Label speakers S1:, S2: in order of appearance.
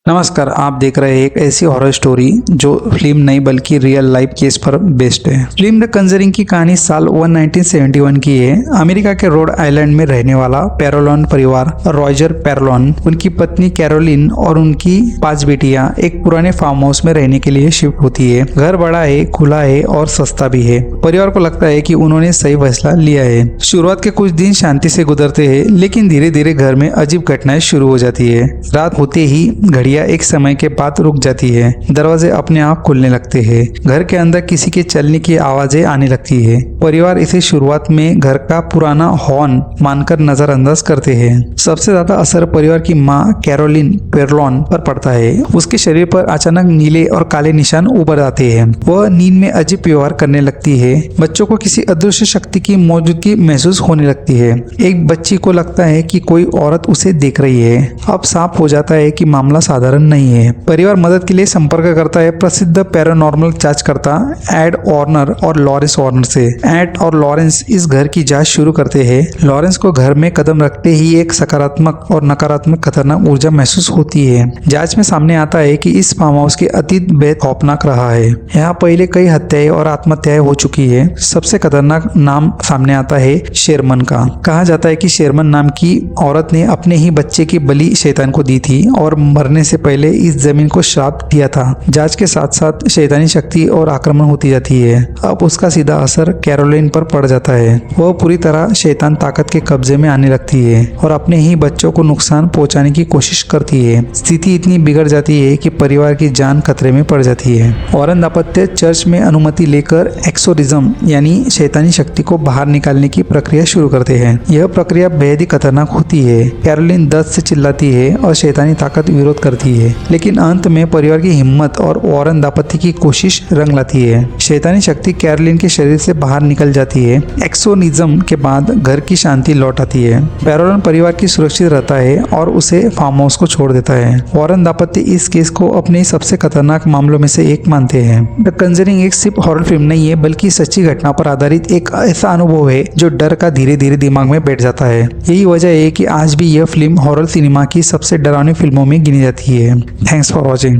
S1: नमस्कार, आप देख रहे हैं एक ऐसी हॉरर स्टोरी जो फिल्म नहीं बल्कि रियल लाइफ केस पर बेस्ड है। फिल्म द कंजरिंग की कहानी साल 1971 की है। अमेरिका के रोड आइलैंड में रहने वाला पैरोलॉन परिवार रॉजर पैरोलॉन, उनकी पत्नी कैरोलिन और उनकी 5 बेटियां एक पुराने फार्म हाउस में रहने के लिए शिफ्ट होती है। घर बड़ा है, खुला है और सस्ता भी है। परिवार को लगता है कि उन्होंने सही फैसला लिया है। शुरुआत के कुछ दिन शांति से गुजरते हैं, लेकिन धीरे धीरे घर में अजीब घटनाएं शुरू हो जाती है। रात होते ही घड़ियां एक समय के बाद रुक जाती है। दरवाजे अपने आप खुलने लगते हैं। घर के अंदर किसी के चलने की आवाजें आने लगती है। परिवार इसे शुरुआत में घर का पुराना हॉर्न मानकर नजरअंदाज करते हैं। सबसे ज्यादा असर परिवार की माँ कैरोलिन पैरोलॉन पर पड़ता है। उसके शरीर पर अचानक नीले और काले निशान उभर आते हैं। वह नींद में अजीब व्यवहार करने लगती है। बच्चों को किसी अदृश्य शक्ति की मौजूदगी महसूस होने लगती है। एक बच्ची को लगता है कि कोई औरत उसे देख रही है। अब साफ हो जाता है कि मामला साधारण नहीं है। परिवार मदद के लिए संपर्क करता है प्रसिद्ध पैरानॉर्मल जांचकर्ता एड वार्नर और लॉरेंस वार्नर से। एड और लॉरेंस इस घर की जांच शुरू करते हैं। लॉरेंस को घर में कदम रखते ही एक सकारात्मक और नकारात्मक खतरनाक ऊर्जा महसूस होती है। जांच में सामने आता है कि इस फार्म हाउस के अतीत बेहद खौफनाक रहा है। यहाँ पहले कई हत्याएं और आत्महत्याएं हो चुकी है। सबसे खतरनाक नाम सामने आता है शेरमन का। कहा जाता है कि शेरमन नाम की औरत ने अपने ही बच्चे की बलि शैतान को दी थी और मरने से पहले इस जमीन को श्राप दिया था। जांच के साथ साथ शैतानी शक्ति और आक्रमण होती जाती है। अब उसका सीधा असर कैरोलिन पर पड़ जाता है। वह पूरी तरह शैतान ताकत के कब्जे में आने लगती है और अपने ही बच्चों को नुकसान पहुंचाने की कोशिश करती है। स्थिति इतनी बिगड़ जाती है कि परिवार की जान खतरे में पड़ जाती है। वॉरेन दाम्पत्य चर्च में अनुमति लेकर एक्सोरिज्म यानी शैतानी शक्ति को बाहर निकालने की प्रक्रिया शुरू करते हैं। यह प्रक्रिया बेहद ही खतरनाक होती है। कैरोलिन दर्द से चिल्लाती है और शैतानी ताकत विरोध करती है, लेकिन अंत में परिवार की हिम्मत और वॉरेन दाम्पत्य की कोशिश रंग लाती है। शैतानी शक्ति कैरोलिन के शरीर से बाहर निकल जाती है। एक्सोरिज्म के बाद घर की शांति लौट आती है। पैरोलॉन परिवार की सुरक्षित रहता है और उसे फार्म हाउस को छोड़ देता है। वॉरेन दाम्पत्य इस केस को अपने सबसे खतरनाक मामलों में से एक मानते हैं। द कंजरिंग एक सिर्फ हॉरर फिल्म नहीं है, बल्कि सच्ची घटना पर आधारित एक ऐसा अनुभव है जो डर का धीरे धीरे दिमाग में बैठ जाता है। यही वजह है कि आज भी यह फिल्म हॉरर सिनेमा की सबसे डरावनी फिल्मों में गिनी जाती है। Thanks for watching.